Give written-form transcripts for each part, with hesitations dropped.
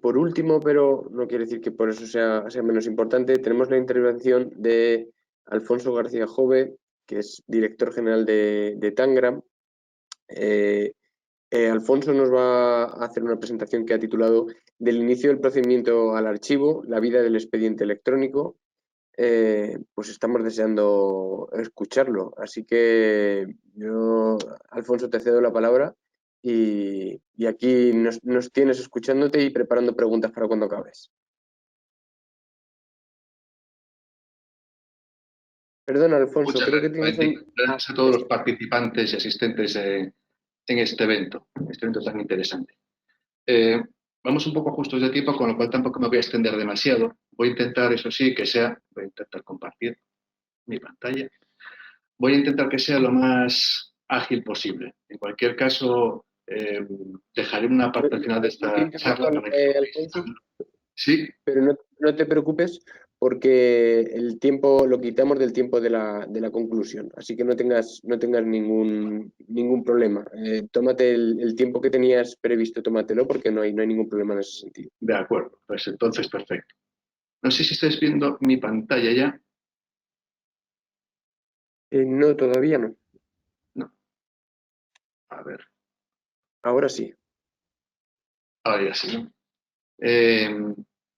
por último, pero no quiere decir que por eso sea menos importante, tenemos la intervención de Alfonso García Jove, que es director general de Tangram. Alfonso nos va a hacer una presentación que ha titulado Del inicio del procedimiento al archivo, la vida del expediente electrónico. Pues estamos deseando escucharlo. Así que yo, Alfonso, te cedo la palabra y aquí nos tienes escuchándote y preparando preguntas para cuando acabes. Perdona, Alfonso, Muchas creo que gracias, tienes Valentín. un... Gracias a todos los participantes y asistentes en este evento tan interesante. Vamos un poco justos de tiempo, con lo cual tampoco me voy a extender demasiado. Voy a intentar, eso sí, voy a intentar compartir mi pantalla. Voy a intentar que sea lo más ágil posible. En cualquier caso, dejaré una parte al final de esta charla para que podáis. Alfonso, Sí, pero no te preocupes porque el tiempo lo quitamos del tiempo de la conclusión, así que no tengas ningún problema. Tómate el tiempo que tenías previsto, tómatelo porque no hay ningún problema en ese sentido. de acuerdo. Pues entonces, perfecto. No sé si estáis viendo mi pantalla ya. No, todavía no. No. A ver, Ahora sí. ahora ya sí, ¿no?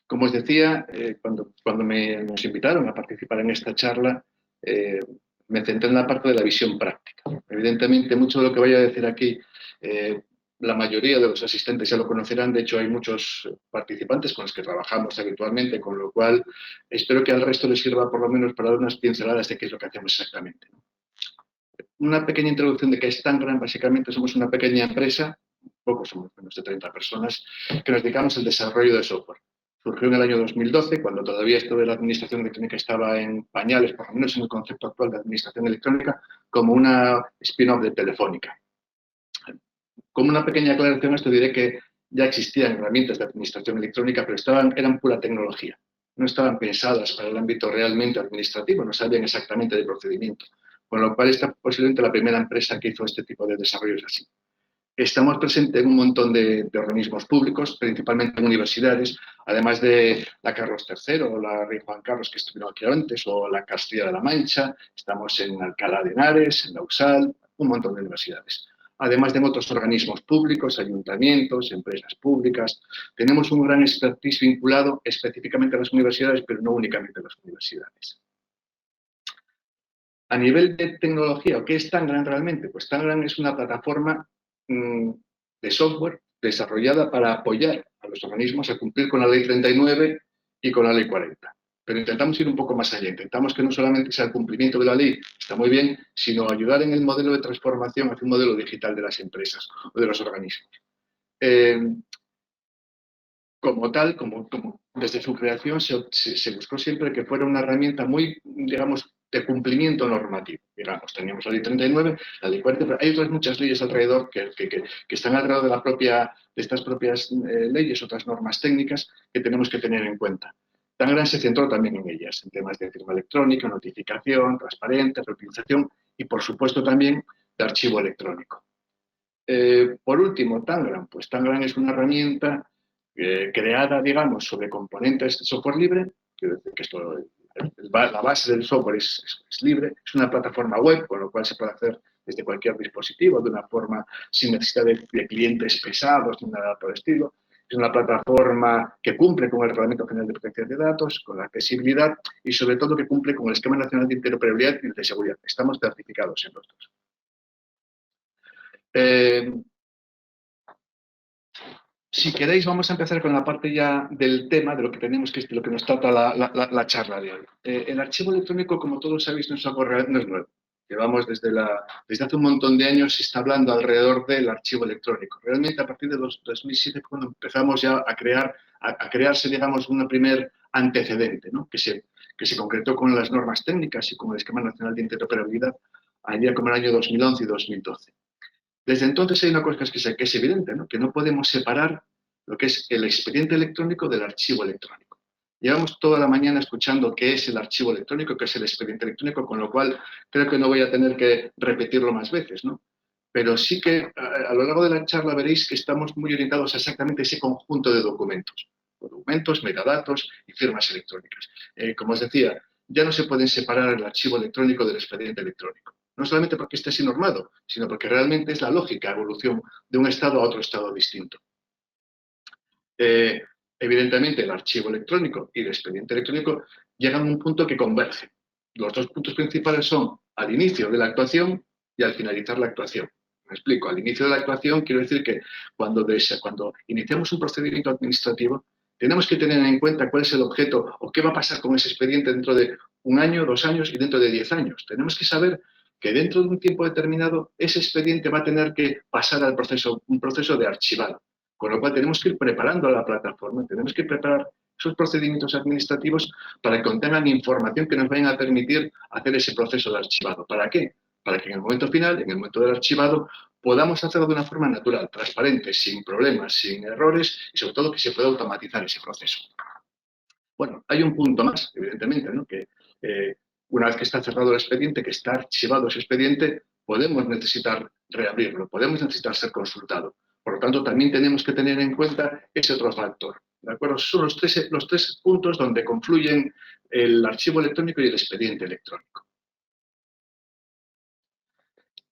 Como os decía, cuando nos invitaron a participar en esta charla, me centré en la parte de la visión práctica. Evidentemente, mucho de lo que voy a decir aquí, la mayoría de los asistentes ya lo conocerán. De hecho, hay muchos participantes con los que trabajamos habitualmente, con lo cual espero que al resto les sirva por lo menos para dar unas pinceladas de qué es lo que hacemos exactamente. Una pequeña introducción de qué es Tangram. Básicamente somos una pequeña empresa, poco, somos menos de 30 personas, que nos dedicamos al desarrollo de software. Surgió en el año 2012, cuando todavía esto de la administración electrónica estaba en pañales, por lo menos en el concepto actual de administración electrónica, como una spin-off de Telefónica. Como una pequeña aclaración, esto diré que ya existían herramientas de administración electrónica, pero eran pura tecnología. No estaban pensadas para el ámbito realmente administrativo, no sabían exactamente de procedimiento. Con lo cual, esta posiblemente la primera empresa que hizo este tipo de desarrollos así. Estamos presentes en un montón de organismos públicos, principalmente en universidades, además de la Carlos III o la Rey Juan Carlos, que estuvieron aquí antes, o la Castilla de la Mancha. Estamos en Alcalá de Henares, en la USAL, un montón de universidades. Además de otros organismos públicos, ayuntamientos, empresas públicas. Tenemos un gran expertise vinculado específicamente a las universidades, pero no únicamente a las universidades. A nivel de tecnología, ¿qué es Tangram realmente? Pues Tangram es una plataforma de software desarrollada para apoyar a los organismos a cumplir con la Ley 39 y con la Ley 40. Pero intentamos ir un poco más allá. Intentamos que no solamente sea el cumplimiento de la ley, está muy bien, sino ayudar en el modelo de transformación hacia un modelo digital de las empresas o de los organismos. Como tal, desde su creación se buscó siempre que fuera una herramienta muy, digamos, de cumplimiento normativo. Digamos, teníamos la Ley 39, la Ley 40, pero hay otras muchas leyes alrededor que están alrededor de estas propias leyes, otras normas técnicas que tenemos que tener en cuenta. Tangram se centró también en ellas, en temas de firma electrónica, notificación, transparencia, reutilización y, por supuesto, también de archivo electrónico. Por último, Tangram. Pues Tangram es una herramienta creada, digamos, sobre componentes de software libre. Quiero decir que la base del software es libre. Es una plataforma web, con lo cual se puede hacer desde cualquier dispositivo, de una forma sin necesidad de clientes pesados, ni nada por el estilo. Es una plataforma que cumple con el Reglamento General de Protección de Datos, con la accesibilidad y, sobre todo, que cumple con el Esquema Nacional de Interoperabilidad y de Seguridad. Estamos certificados en los dos. Si queréis, vamos a empezar con la parte ya del tema, de lo que tenemos que lo que nos trata la charla de hoy. El archivo electrónico, como todos sabéis, no es algo no es nuevo. Llevamos desde hace un montón de años, se está hablando alrededor del archivo electrónico. Realmente, a partir de 2007, cuando empezamos ya a crearse, digamos, un primer antecedente, ¿no? que se concretó con las normas técnicas y con el Esquema Nacional de Interoperabilidad, allá como el año 2011 y 2012. Desde entonces hay una cosa que es evidente, ¿no? Que no podemos separar lo que es el expediente electrónico del archivo electrónico. Llevamos toda la mañana escuchando qué es el archivo electrónico, qué es el expediente electrónico, con lo cual creo que no voy a tener que repetirlo más veces, ¿no? pero sí que a lo largo de la charla veréis que estamos muy orientados a exactamente ese conjunto de documentos. Documentos, metadatos y firmas electrónicas. Como os decía, ya no se pueden separar el archivo electrónico del expediente electrónico. No solamente porque esté así normado, sino porque realmente es la lógica evolución de un estado a otro estado distinto. Evidentemente, el archivo electrónico y el expediente electrónico llegan a un punto que convergen. Los dos puntos principales son al inicio de la actuación y al finalizar la actuación. Me explico. Al inicio de la actuación quiero decir que cuando iniciamos un procedimiento administrativo, tenemos que tener en cuenta cuál es el objeto o qué va a pasar con ese expediente dentro de 1 año, 2 años y dentro de 10 años. Tenemos que saber que dentro de un tiempo determinado ese expediente va a tener que pasar al un proceso de archivado. Con lo cual tenemos que ir preparando la plataforma, tenemos que preparar esos procedimientos administrativos para que contengan información que nos vayan a permitir hacer ese proceso de archivado. ¿Para qué? Para que en el momento final, en el momento del archivado, podamos hacerlo de una forma natural, transparente, sin problemas, sin errores y sobre todo que se pueda automatizar ese proceso. Bueno, hay un punto más, evidentemente, ¿no? Que una vez que está cerrado el expediente, que está archivado ese expediente, podemos necesitar reabrirlo, podemos necesitar ser consultado. Por lo tanto, también tenemos que tener en cuenta ese otro factor. ¿De acuerdo? Son los tres puntos donde confluyen el archivo electrónico y el expediente electrónico.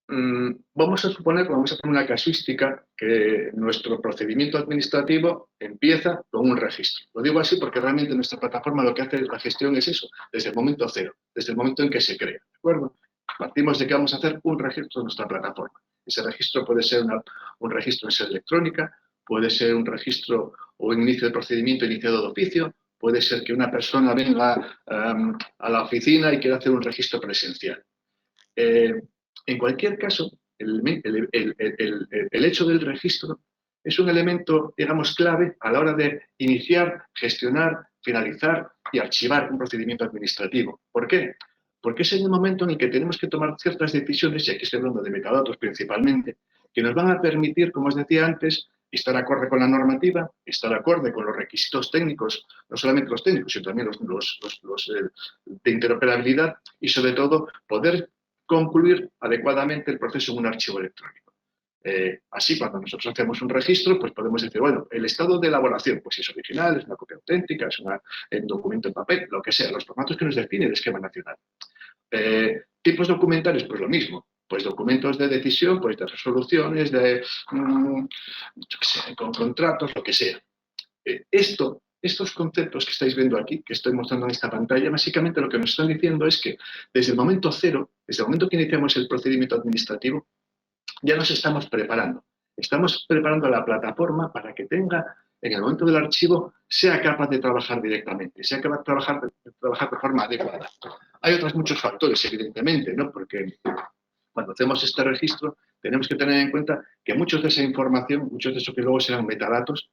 Vamos a poner una casuística que nuestro procedimiento administrativo empieza con un registro. Lo digo así porque realmente nuestra plataforma lo que hace la gestión es eso, desde el momento cero, desde el momento en que se crea. ¿De acuerdo? Partimos de que vamos a hacer un registro de nuestra plataforma. Ese registro puede ser un registro en sede electrónica, puede ser un registro o un inicio de procedimiento iniciado de oficio, puede ser que una persona venga a la oficina y quiera hacer un registro presencial. En cualquier caso, el hecho del registro es un elemento, digamos, clave a la hora de iniciar, gestionar, finalizar y archivar un procedimiento administrativo. ¿Por qué? Porque es en el momento en el que tenemos que tomar ciertas decisiones, y aquí estoy hablando de metadatos principalmente, que nos van a permitir, como os decía antes, estar acorde con la normativa, estar acorde con los requisitos técnicos, no solamente los técnicos, sino también los de interoperabilidad y, sobre todo, poder concluir adecuadamente el proceso en un archivo electrónico. Así, cuando nosotros hacemos un registro, pues podemos decir, bueno, el estado de elaboración, pues si es original, es una copia auténtica, es un documento en papel, lo que sea, los formatos que nos define el esquema nacional. Tipos documentales, pues lo mismo, pues documentos de decisión, pues de resoluciones, con contratos, lo que sea. Estos conceptos que estáis viendo aquí, que estoy mostrando en esta pantalla, básicamente lo que nos están diciendo es que desde el momento cero, desde el momento que iniciamos el procedimiento administrativo, ya nos estamos preparando. Estamos preparando la plataforma para que tenga, en el momento del archivo, sea capaz de trabajar directamente, sea capaz de trabajar de forma adecuada. Hay otros muchos factores, evidentemente, ¿no? Porque cuando hacemos este registro, tenemos que tener en cuenta que muchos de esa información, muchos de esos que luego serán metadatos,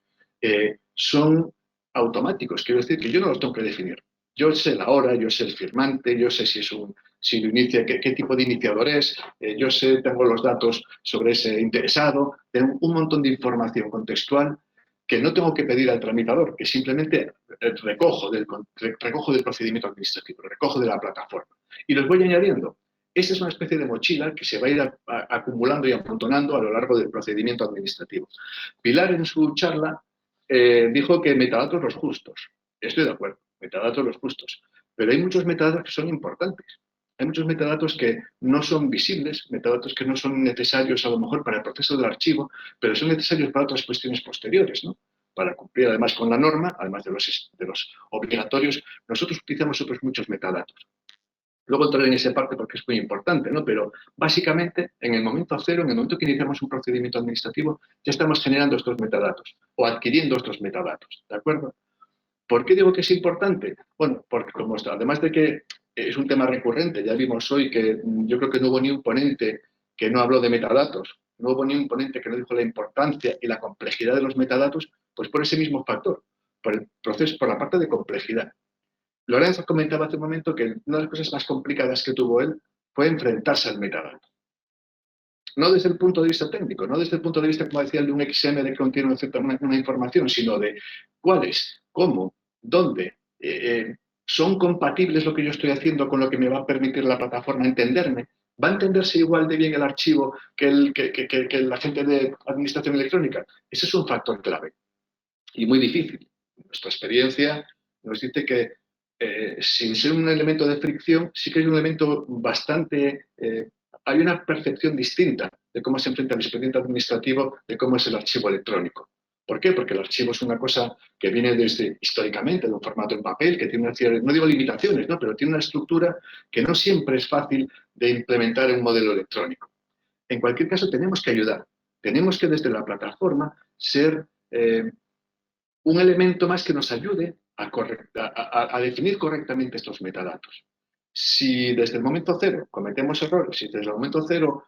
son automáticos. Quiero decir que yo no los tengo que definir. Yo sé la hora, yo sé el firmante, yo sé si lo inicia, qué tipo de iniciador es, yo tengo los datos sobre ese interesado, tengo un montón de información contextual que no tengo que pedir al tramitador, que simplemente recojo del procedimiento administrativo, recojo de la plataforma y los voy añadiendo. Esta es una especie de mochila que se va a ir acumulando y amontonando a lo largo del procedimiento administrativo. Pilar, en su charla, dijo que metadatos los justos. Estoy de acuerdo, metadatos los justos. Pero hay muchos metadatos que son importantes. Hay muchos metadatos que no son visibles, metadatos que no son necesarios a lo mejor para el proceso del archivo, pero son necesarios para otras cuestiones posteriores, ¿no? Para cumplir además con la norma, además de los obligatorios, nosotros utilizamos otros muchos metadatos. Luego entraré en esa parte porque es muy importante, ¿no? Pero básicamente, en el momento cero, en el momento que iniciamos un procedimiento administrativo, ya estamos generando estos metadatos o adquiriendo estos metadatos, ¿de acuerdo? ¿Por qué digo que es importante? Bueno, porque como está, además de que es un tema recurrente, ya vimos hoy que yo creo que no hubo ni un ponente que no habló de metadatos, no hubo ni un ponente que no dijo la importancia y la complejidad de los metadatos, pues por ese mismo factor, por el proceso, por la parte de complejidad. Lorenzo comentaba hace un momento que una de las cosas más complicadas que tuvo él fue enfrentarse al metadato. No desde el punto de vista técnico, no desde el punto de vista, como decía, de un XML que contiene una información, sino de cuáles, cómo, dónde son compatibles lo que yo estoy haciendo con lo que me va a permitir la plataforma entenderme, ¿Va a entenderse igual de bien el archivo que la gente de administración electrónica? Ese es un factor clave y muy difícil. Nuestra experiencia nos dice que sin ser un elemento de fricción, sí que hay un elemento bastante... hay una percepción distinta de cómo se enfrenta el expediente administrativo de cómo es el archivo electrónico. ¿Por qué? Porque el archivo es una cosa que viene desde históricamente de un formato en papel, que tiene una cierta, no digo limitaciones, ¿no? Pero tiene una estructura que no siempre es fácil de implementar en un modelo electrónico. En cualquier caso, tenemos que ayudar. Tenemos que desde la plataforma ser un elemento más que nos ayude a definir correctamente estos metadatos. Si desde el momento cero cometemos errores, si desde el momento cero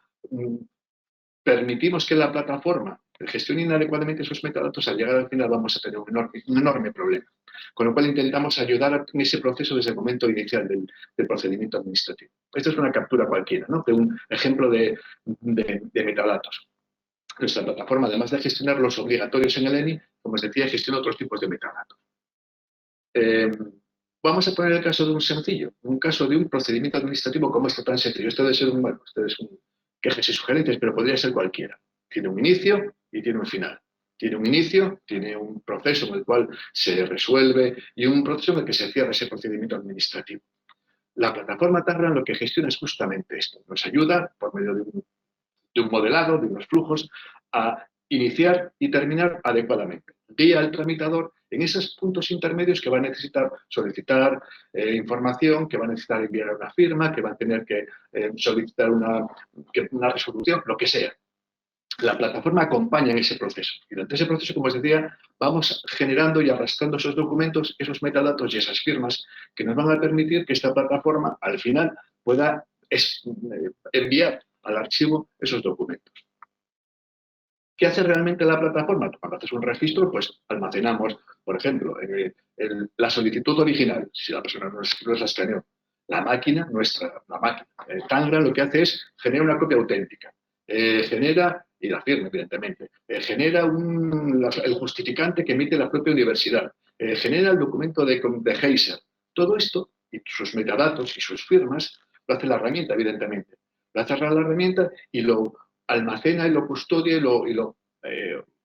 permitimos que la plataforma gestione inadecuadamente esos metadatos, al llegar al final vamos a tener un enorme problema. Con lo cual intentamos ayudar en ese proceso desde el momento inicial del procedimiento administrativo. Esta es una captura cualquiera, ¿no? De un ejemplo de metadatos. Nuestra plataforma, además de gestionar los obligatorios en el ENI, como os decía, gestiona otros tipos de metadatos. Vamos a poner el caso de un sencillo, un caso de un procedimiento administrativo como este tan sencillo. Este debe ser quejas y sugerencias, pero podría ser cualquiera. Tiene un inicio y tiene un final. Tiene un inicio, tiene un proceso en el cual se resuelve y un proceso en el que se cierra ese procedimiento administrativo. La plataforma Tarran lo que gestiona es justamente esto. Nos ayuda, por medio de un modelado, de unos flujos, a iniciar y terminar adecuadamente. Guía al tramitador en esos puntos intermedios que va a necesitar solicitar información, que va a necesitar enviar una firma, que va a tener que solicitar una resolución, lo que sea. La plataforma acompaña en ese proceso. Y durante ese proceso, como os decía, vamos generando y arrastrando esos documentos, esos metadatos y esas firmas que nos van a permitir que esta plataforma, al final, pueda enviar al archivo esos documentos. ¿Qué hace realmente la plataforma? Cuando haces un registro, pues almacenamos, por ejemplo, la solicitud original, si la persona no la escaneó. La máquina, la máquina, Tangra, lo que hace es generar una copia auténtica. Genera, y la firma, evidentemente, genera el justificante que emite la propia universidad. Genera el documento de Heiser. Todo esto, y sus metadatos y sus firmas, lo hace la herramienta, evidentemente. Lo hace la herramienta y lo almacena y lo custodia y lo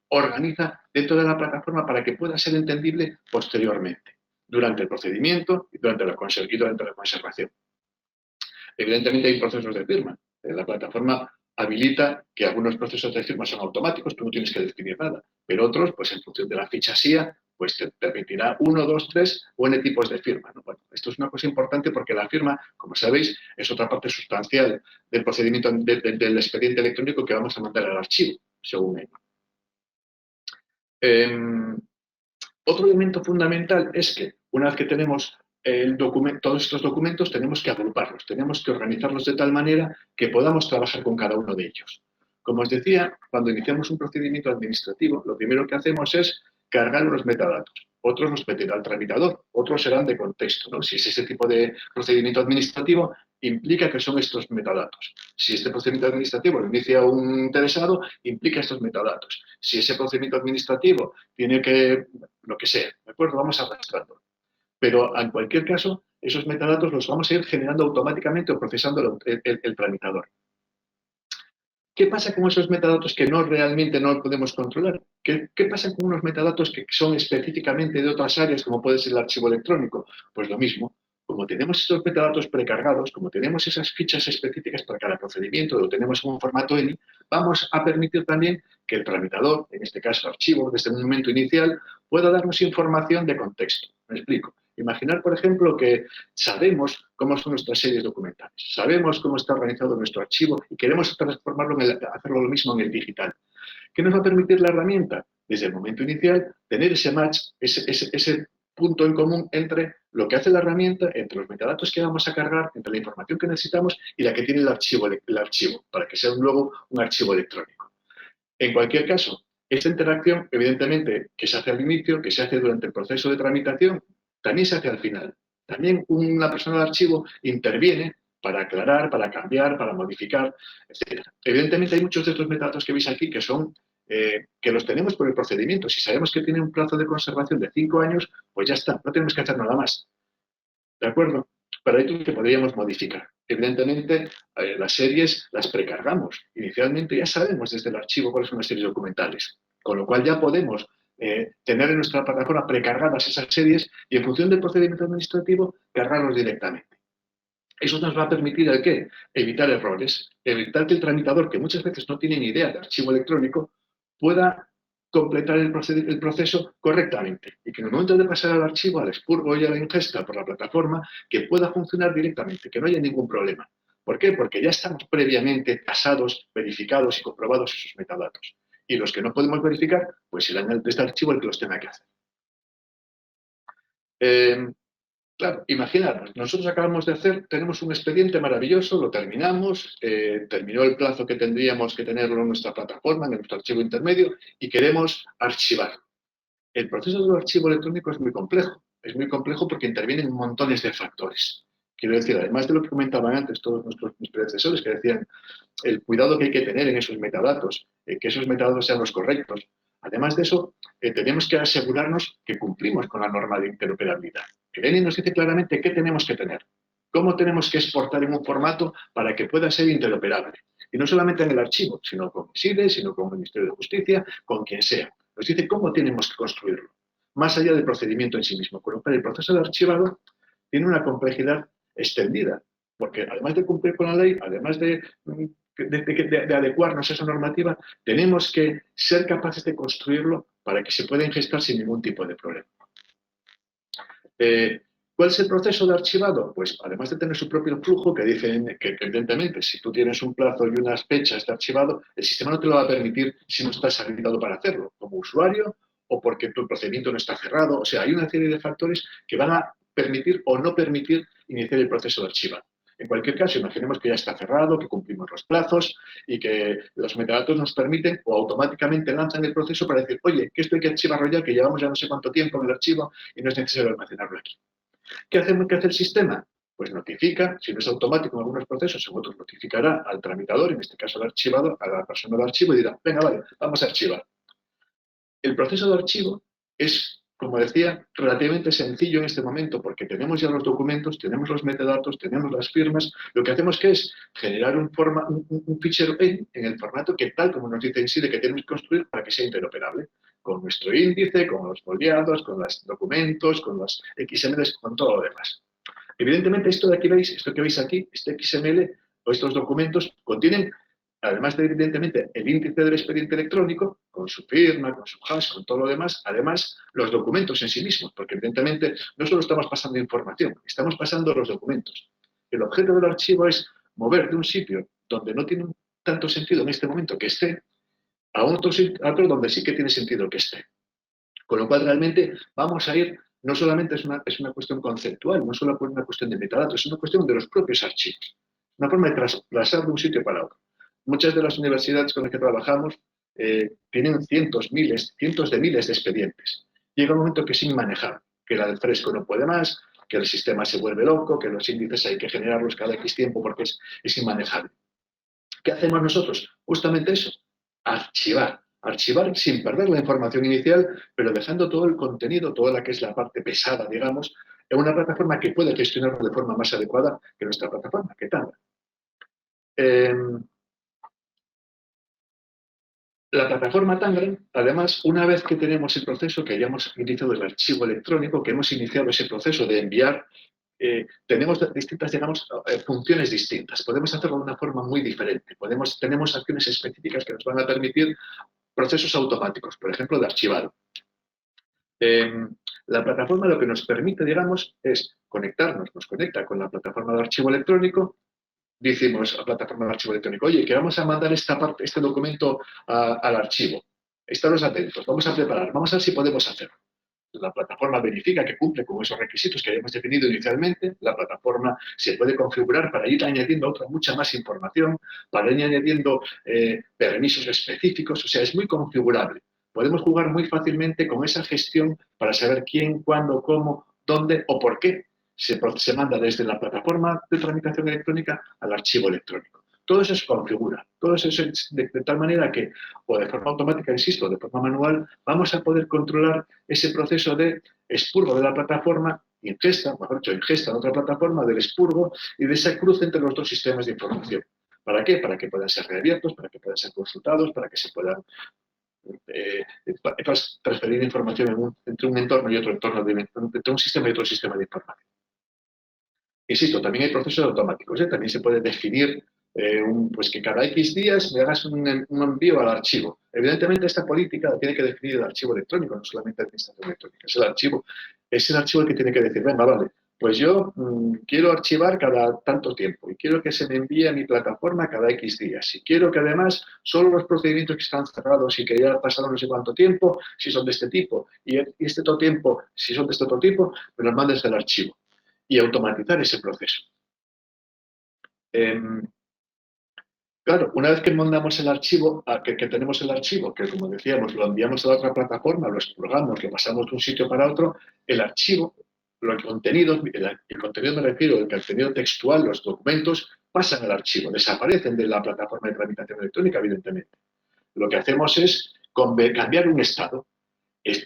organiza dentro de la plataforma para que pueda ser entendible posteriormente, durante el procedimiento y durante la conservación. Evidentemente hay procesos de firma. La plataforma habilita que algunos procesos de firma son automáticos, tú no tienes que definir nada, pero otros, pues en función de la ficha SIA, pues te permitirá 1, 2, 3 o N tipos de firma, ¿no? Bueno, esto es una cosa importante porque la firma, como sabéis, es otra parte sustancial del procedimiento del expediente electrónico que vamos a mandar al archivo, según él. Otro elemento fundamental es que una vez que tenemos todos estos documentos, tenemos que agruparlos, tenemos que organizarlos de tal manera que podamos trabajar con cada uno de ellos. Como os decía, cuando iniciamos un procedimiento administrativo, lo primero que hacemos es cargar unos metadatos. Otros los meterá al tramitador, otros serán de contexto, ¿no? Si es ese tipo de procedimiento administrativo, implica que son estos metadatos. Si este procedimiento administrativo lo inicia un interesado, implica estos metadatos. Si ese procedimiento administrativo tiene que, lo que sea, ¿de acuerdo? Vamos arrastrando. Pero en cualquier caso, esos metadatos los vamos a ir generando automáticamente o procesando el tramitador. ¿Qué pasa con esos metadatos que realmente no podemos controlar? ¿Qué pasa con unos metadatos que son específicamente de otras áreas, como puede ser el archivo electrónico? Pues lo mismo. Como tenemos estos metadatos precargados, como tenemos esas fichas específicas para cada procedimiento, lo tenemos en un formato ENI, vamos a permitir también que el tramitador, en este caso archivo, desde un momento inicial, pueda darnos información de contexto. Me explico. Imaginar, por ejemplo, que sabemos cómo son nuestras series documentales, sabemos cómo está organizado nuestro archivo y queremos transformarlo, hacerlo lo mismo en el digital. ¿Qué nos va a permitir la herramienta? Desde el momento inicial, tener ese match, ese punto en común entre lo que hace la herramienta, entre los metadatos que vamos a cargar, entre la información que necesitamos y la que tiene el archivo para que sea luego un archivo electrónico. En cualquier caso, esta interacción, evidentemente, que se hace al inicio, que se hace durante el proceso de tramitación, también se hace al final. También una persona de archivo interviene para aclarar, para cambiar, para modificar, etc. Evidentemente hay muchos de estos metadatos que veis aquí que son que los tenemos por el procedimiento. Si sabemos que tiene un plazo de conservación de 5 años, pues ya está, no tenemos que hacer nada más. ¿De acuerdo? Para ello, ¿qué podríamos modificar? Evidentemente, las series las precargamos. Inicialmente ya sabemos desde el archivo cuáles son las series documentales, con lo cual ya podemos tener en nuestra plataforma precargadas esas series y en función del procedimiento administrativo cargarlos directamente. Eso nos va a permitir ¿el qué? Evitar errores, evitar que el tramitador, que muchas veces no tiene ni idea de archivo electrónico, pueda completar el proceso correctamente y que en el momento de pasar al archivo, al expurgo y a la ingesta por la plataforma, que pueda funcionar directamente, que no haya ningún problema. ¿Por qué? Porque ya estamos previamente tasados, verificados y comprobados esos metadatos. Y los que no podemos verificar, pues será en este archivo el que los tenga que hacer. Claro, imaginaros, nosotros acabamos de hacer, tenemos un expediente maravilloso, lo terminamos, terminó el plazo que tendríamos que tenerlo en nuestra plataforma, en nuestro archivo intermedio, y queremos archivar. El proceso del archivo electrónico es muy complejo porque intervienen montones de factores. Quiero decir, además de lo que comentaban antes todos mis predecesores, que decían el cuidado que hay que tener en esos metadatos, que esos metadatos sean los correctos. Además de eso, tenemos que asegurarnos que cumplimos con la norma de interoperabilidad. El ENI nos dice claramente qué tenemos que tener, cómo tenemos que exportar en un formato para que pueda ser interoperable. Y no solamente en el archivo, sino con SIDE, sino con el Ministerio de Justicia, con quien sea. Nos dice cómo tenemos que construirlo, más allá del procedimiento en sí mismo. Con lo cual, el proceso de archivado tiene una complejidad extendida, porque además de cumplir con la ley, además de adecuarnos a esa normativa, tenemos que ser capaces de construirlo para que se pueda ingestar sin ningún tipo de problema. ¿Cuál es el proceso de archivado? Pues además de tener su propio flujo, que dicen que evidentemente si tú tienes un plazo y unas fechas de archivado, el sistema no te lo va a permitir si no estás habilitado para hacerlo, como usuario o porque tu procedimiento no está cerrado. O sea, hay una serie de factores que van a permitir o no permitir iniciar el proceso de archivado. En cualquier caso, imaginemos que ya está cerrado, que cumplimos los plazos y que los metadatos nos permiten o automáticamente lanzan el proceso para decir, oye, que esto hay que archivarlo ya, que llevamos ya no sé cuánto tiempo en el archivo y no es necesario almacenarlo aquí. ¿Qué hace el sistema? Pues notifica, si no es automático en algunos procesos, en otros notificará al tramitador, en este caso al archivador, a la persona del archivo y dirá, venga, vale, vamos a archivar. El proceso de archivo es, como decía, relativamente sencillo en este momento porque tenemos ya los documentos, tenemos los metadatos, tenemos las firmas. Lo que hacemos que es generar un fichero en el formato que tal como nos dice INSIDE que tenemos que construir para que sea interoperable, con nuestro índice, con los foliados, con los documentos, con las XMLs, con todo lo demás. Evidentemente, esto de aquí veis, esto que veis aquí, este XML o estos documentos contienen, además de, evidentemente, el índice del expediente electrónico, con su firma, con su hash, con todo lo demás, además, los documentos en sí mismos, porque evidentemente no solo estamos pasando información, estamos pasando los documentos. El objeto del archivo es mover de un sitio donde no tiene tanto sentido en este momento que esté, a otro donde sí que tiene sentido que esté. Con lo cual, realmente, vamos a ir, no solamente es una cuestión conceptual, no solo una cuestión de metadatos, es una cuestión de los propios archivos. Una forma de trasladar de un sitio para otro. Muchas de las universidades con las que trabajamos tienen cientos de miles de expedientes. Llega un momento que es inmanejable, que la del fresco no puede más, que el sistema se vuelve loco, que los índices hay que generarlos cada X tiempo porque es inmanejable. ¿Qué hacemos nosotros? Justamente eso, archivar. Archivar sin perder la información inicial, pero dejando todo el contenido, toda la que es la parte pesada, digamos, en una plataforma que puede gestionarlo de forma más adecuada que nuestra plataforma, que Tangram. La plataforma Tangram, además, una vez que tenemos el proceso, que hayamos iniciado el archivo electrónico, que hemos iniciado ese proceso de enviar, tenemos distintas, digamos, funciones distintas. Podemos hacerlo de una forma muy diferente. Tenemos acciones específicas que nos van a permitir procesos automáticos, por ejemplo, de archivado. La plataforma lo que nos permite, digamos, es conectarnos, nos conecta con la plataforma de archivo electrónico. Decimos a la plataforma de archivo electrónico, oye, que vamos a mandar este documento al archivo. Estaros atentos, vamos a preparar, vamos a ver si podemos hacerlo. La plataforma verifica que cumple con esos requisitos que habíamos definido inicialmente. La plataforma se puede configurar para ir añadiendo mucha más información, para ir añadiendo permisos específicos. O sea, es muy configurable. Podemos jugar muy fácilmente con esa gestión para saber quién, cuándo, cómo, dónde o por qué se manda desde la plataforma de tramitación electrónica al archivo electrónico. Todo eso se configura, todo eso es de tal manera que, o de forma automática, insisto, de forma manual, vamos a poder controlar ese proceso de expurgo de la plataforma ingesta, mejor dicho, ingesta en otra plataforma, del expurgo y de ese cruce entre los dos sistemas de información. ¿Para qué? Para que puedan ser reabiertos, para que puedan ser consultados, para que se puedan transferir información entre un entorno y otro entorno, entre un sistema y otro sistema de información. Insisto, también hay procesos automáticos, ¿eh? También se puede definir pues que cada X días me hagas un envío al archivo. Evidentemente, esta política tiene que definir el archivo electrónico, no solamente la administración electrónica. Es el archivo el que tiene que decir, venga, vale, pues yo quiero archivar cada tanto tiempo y quiero que se me envíe a mi plataforma cada X días. Y quiero que además solo los procedimientos que están cerrados y que ya han pasado no sé cuánto tiempo, si son de este tipo, y este otro tiempo, si son de este otro tipo, me los mandes del archivo. Y automatizar ese proceso. Claro, una vez que mandamos el archivo, que tenemos el archivo, que como decíamos, lo enviamos a la otra plataforma, lo exploramos, lo pasamos de un sitio para otro, el archivo, el contenido me refiero, el contenido textual, los documentos, pasan al archivo, desaparecen de la plataforma de tramitación electrónica, evidentemente. Lo que hacemos es cambiar un estado.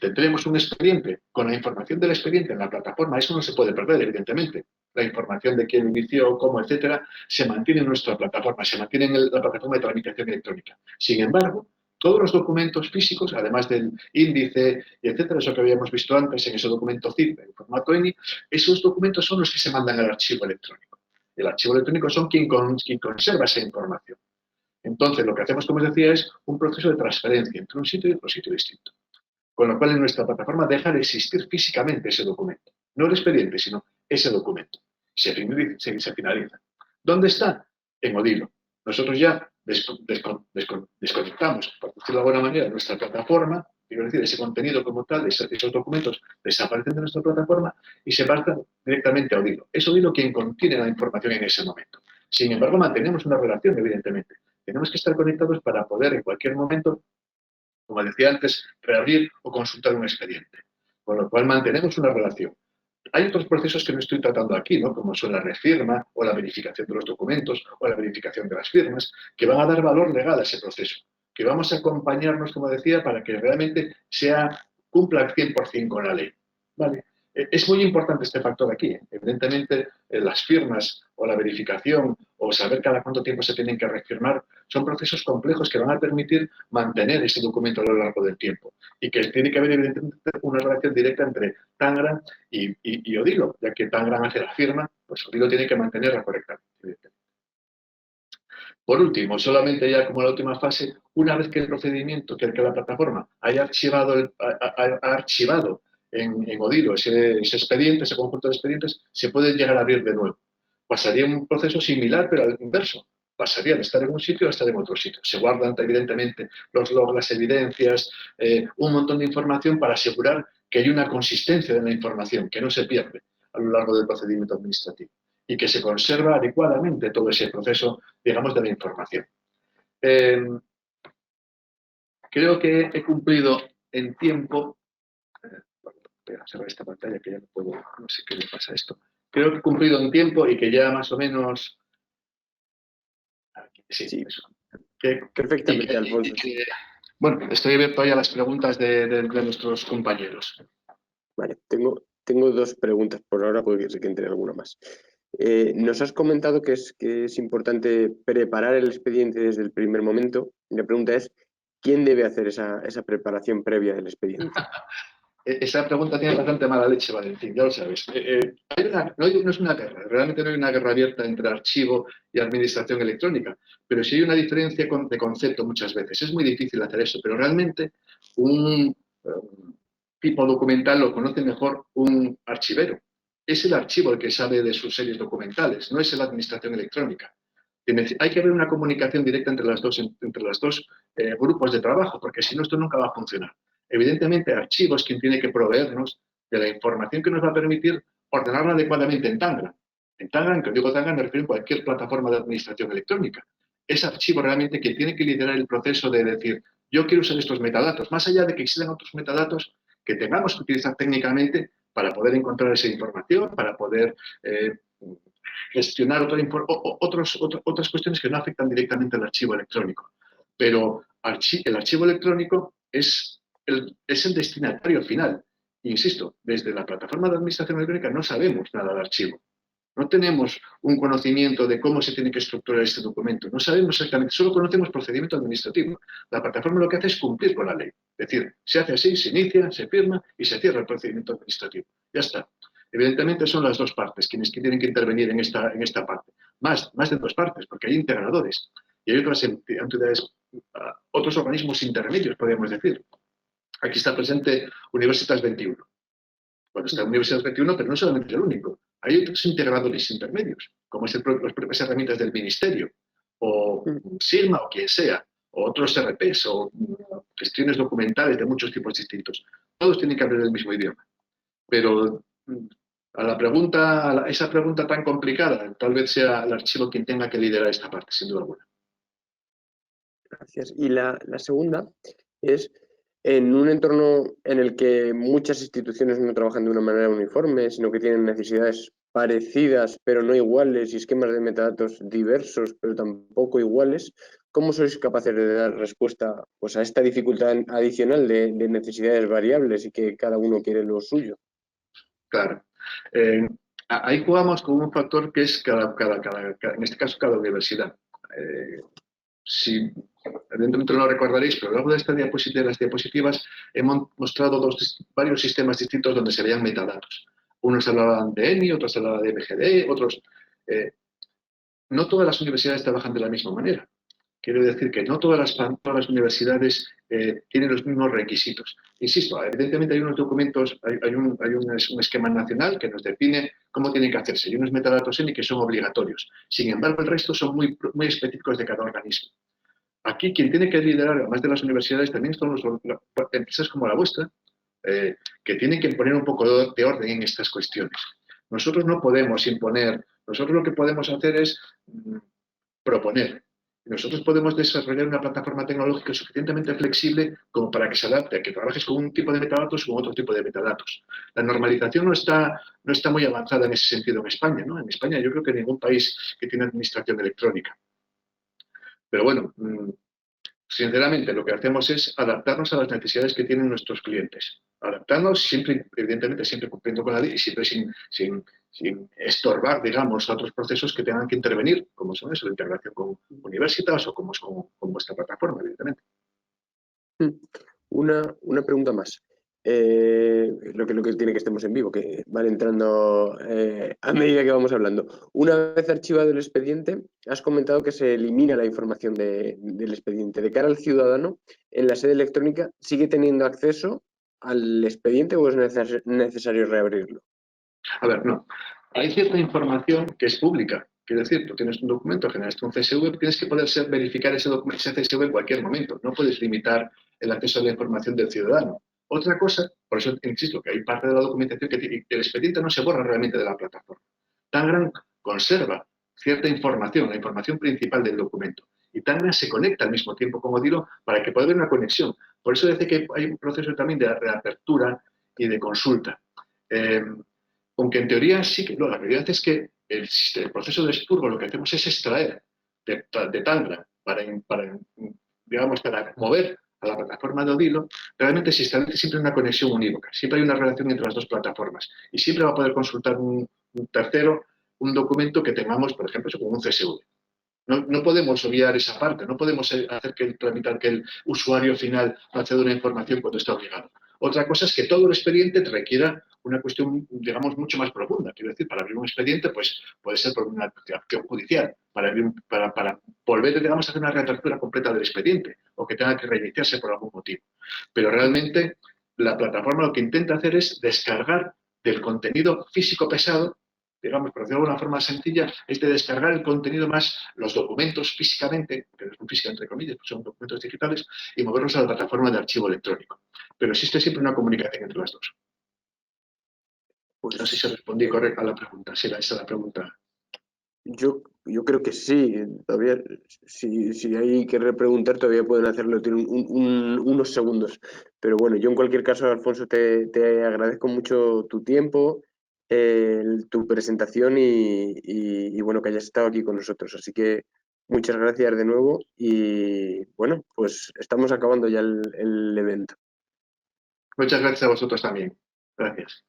Tendremos un expediente con la información del expediente en la plataforma, eso no se puede perder, evidentemente. La información de quién inició, cómo, etcétera, se mantiene en nuestra plataforma, se mantiene en la plataforma de tramitación electrónica. Sin embargo, todos los documentos físicos, además del índice, y etcétera, eso que habíamos visto antes en ese documento zip, en formato ENI, esos documentos son los que se mandan al archivo electrónico. El archivo electrónico son quien conserva esa información. Entonces, lo que hacemos, como os decía, es un proceso de transferencia entre un sitio y otro sitio distinto. Con lo cual, en nuestra plataforma deja de existir físicamente ese documento. No el expediente, sino ese documento. Se finaliza. ¿Dónde está? En Odilo. Nosotros ya desconectamos, por decirlo de alguna manera, nuestra plataforma, quiero decir, ese contenido como tal, esos documentos desaparecen de nuestra plataforma y se pasan directamente a Odilo. Es Odilo quien contiene la información en ese momento. Sin embargo, mantenemos una relación, evidentemente. Tenemos que estar conectados para poder, en cualquier momento, como decía antes, reabrir o consultar un expediente. Con lo cual mantenemos una relación. Hay otros procesos que no estoy tratando aquí, ¿no? Como son la refirma o la verificación de los documentos o la verificación de las firmas, que van a dar valor legal a ese proceso, que vamos a acompañarnos, como decía, para que realmente cumpla al 100% con la ley. ¿Vale? Es muy importante este factor aquí. Evidentemente, las firmas o la verificación o saber cada cuánto tiempo se tienen que refirmar son procesos complejos que van a permitir mantener ese documento a lo largo del tiempo y que tiene que haber, evidentemente, una relación directa entre Tangram y Odilo, ya que Tangram hace la firma, pues Odilo tiene que mantenerla correctamente. Por último, solamente ya como la última fase, una vez que el procedimiento, que la plataforma haya archivado en Odilo ese expediente, ese conjunto de expedientes, se puede llegar a abrir de nuevo. Pasaría un proceso similar, pero al inverso. Pasaría de estar en un sitio a estar en otro sitio. Se guardan, evidentemente, los logs, las evidencias, un montón de información para asegurar que hay una consistencia de la información, que no se pierde a lo largo del procedimiento administrativo y que se conserva adecuadamente todo ese proceso, digamos, de la información. Creo que he cumplido en tiempo. Voy a cerrar esta pantalla que ya no puedo, no sé qué le pasa a esto. Creo que he cumplido en tiempo y que ya más o menos. Sí, eso. Perfectamente, Alfonso. Bueno, estoy abierto ahí a las preguntas de nuestros compañeros. Vale, tengo dos preguntas por ahora, puede ser que entre alguna más. Nos has comentado que es importante preparar el expediente desde el primer momento. Y la pregunta es, ¿quién debe hacer esa preparación previa del expediente? Esa pregunta tiene bastante mala leche, Valentín, ya lo sabes. No es una guerra, realmente no hay una guerra abierta entre archivo y administración electrónica, pero sí hay una diferencia de concepto muchas veces. Es muy difícil hacer eso, pero realmente un tipo documental lo conoce mejor un archivero. Es el archivo el que sabe de sus series documentales, no es la administración electrónica. Hay que haber una comunicación directa entre los dos grupos de trabajo, porque si no, esto nunca va a funcionar. Evidentemente, Archivo es quien tiene que proveernos de la información que nos va a permitir ordenarla adecuadamente en Tangram. En Tangram, que digo Tangram, me refiero a cualquier plataforma de administración electrónica. Es Archivo realmente quien tiene que liderar el proceso de decir, yo quiero usar estos metadatos, más allá de que existan otros metadatos que tengamos que utilizar técnicamente para poder encontrar esa información, para poder gestionar otras cuestiones que no afectan directamente al archivo electrónico. Pero el archivo electrónico es el destinatario final Insisto, desde la plataforma de administración electrónica no sabemos nada del archivo. No tenemos un conocimiento de cómo se tiene que estructurar este documento. No sabemos exactamente, solo conocemos procedimiento administrativo. La plataforma lo que hace es cumplir con la ley. Es decir, se hace así, se inicia, se firma y se cierra el procedimiento administrativo. Ya está. Evidentemente son las dos partes quienes tienen que intervenir en esta parte. Más de dos partes, porque hay integradores y hay otras entidades, otros organismos intermedios, podríamos decir. Aquí está presente Universitas 21. Bueno, está Universidad 21, pero no solamente es el único. Hay otros integradores intermedios, como es las propias herramientas del Ministerio, o Sigma, o quien sea, o otros RPs, o gestiones documentales de muchos tipos distintos. Todos tienen que hablar el mismo idioma. Pero a esa pregunta tan complicada, tal vez sea el archivo quien tenga que liderar esta parte, sin duda alguna. Gracias. Y la segunda es, en un entorno en el que muchas instituciones no trabajan de una manera uniforme, sino que tienen necesidades parecidas pero no iguales y esquemas de metadatos diversos pero tampoco iguales, ¿cómo sois capaces de dar respuesta, pues, a esta dificultad adicional de necesidades variables y que cada uno quiere lo suyo? Claro. Ahí jugamos con un factor que es en este caso cada universidad. Si evidentemente no lo recordaréis, pero a lo largo de las diapositivas hemos mostrado varios sistemas distintos donde se veían metadatos. Unos hablaban de ENI, otros hablaban de MGD, otros... no todas las universidades trabajan de la misma manera. Quiero decir que no todas las universidades tienen los mismos requisitos. Insisto, evidentemente hay unos documentos, hay un esquema nacional que nos define cómo tienen que hacerse. Hay unos metadatos ENI que son obligatorios. Sin embargo, el resto son muy específicos de cada organismo. Aquí quien tiene que liderar, además de las universidades, también son las empresas como la vuestra, que tienen que poner un poco de orden en estas cuestiones. Nosotros no podemos imponer, nosotros lo que podemos hacer es proponer. Nosotros podemos desarrollar una plataforma tecnológica suficientemente flexible como para que se adapte a que trabajes con un tipo de metadatos o con otro tipo de metadatos. La normalización no está muy avanzada en ese sentido en España, ¿no? En España yo creo que ningún país que tiene administración electrónica. Pero bueno, sinceramente lo que hacemos es adaptarnos a las necesidades que tienen nuestros clientes. Adaptarnos siempre, evidentemente, siempre cumpliendo con la ley y siempre sin estorbar, digamos, a otros procesos que tengan que intervenir, como son eso, la integración con universidades o como es con vuestra plataforma, evidentemente. Una pregunta más. Lo que tiene que estemos en vivo, que van entrando a medida que vamos hablando. Una vez archivado el expediente, has comentado que se elimina la información del expediente. De cara al ciudadano, en la sede electrónica, ¿sigue teniendo acceso al expediente o es necesario reabrirlo? A ver, no. Hay cierta información que es pública. Quiero decir, tú tienes un documento, generaste un CSV, tienes que poder verificar ese CSV en cualquier momento. No puedes limitar el acceso a la información del ciudadano. Otra cosa, por eso insisto, que hay parte de la documentación que el expediente no se borra realmente de la plataforma. Tangram conserva cierta información, la información principal del documento. Y Tangram se conecta al mismo tiempo con Odilo para que pueda haber una conexión. Por eso dice que hay un proceso también de reapertura y de consulta. Aunque en teoría sí que no, la realidad es que el proceso de expurgo lo que hacemos es extraer de Tangram digamos, para mover a la plataforma de Odilo, realmente se establece siempre una conexión unívoca, siempre hay una relación entre las dos plataformas y siempre va a poder consultar un tercero un documento que tengamos, por ejemplo, como un CSV. No podemos obviar esa parte, no podemos hacer tramitar que el usuario final acceda a una información cuando está obligado. Otra cosa es que todo el expediente requiera una cuestión, digamos, mucho más profunda. Quiero decir, para abrir un expediente, pues puede ser por una acción judicial, para volver, digamos, a hacer una reapertura completa del expediente o que tenga que reiniciarse por algún motivo. Pero realmente la plataforma lo que intenta hacer es descargar del contenido físico pesado, digamos, por decirlo de una forma sencilla, es de descargar el contenido más los documentos físicamente, que no son físicos entre comillas, son documentos digitales, y moverlos a la plataforma de archivo electrónico. Pero existe siempre una comunicación entre las dos. Pues, no sé si respondí correcta a la pregunta, si era esa la pregunta. Yo creo que sí. Todavía, si hay que repreguntar, todavía pueden hacerlo. Tienen unos segundos. Pero bueno, yo en cualquier caso, Alfonso, te agradezco mucho tu tiempo, tu presentación y bueno, que hayas estado aquí con nosotros. Así que muchas gracias de nuevo y bueno, pues estamos acabando ya el evento. Muchas gracias a vosotros también. Gracias.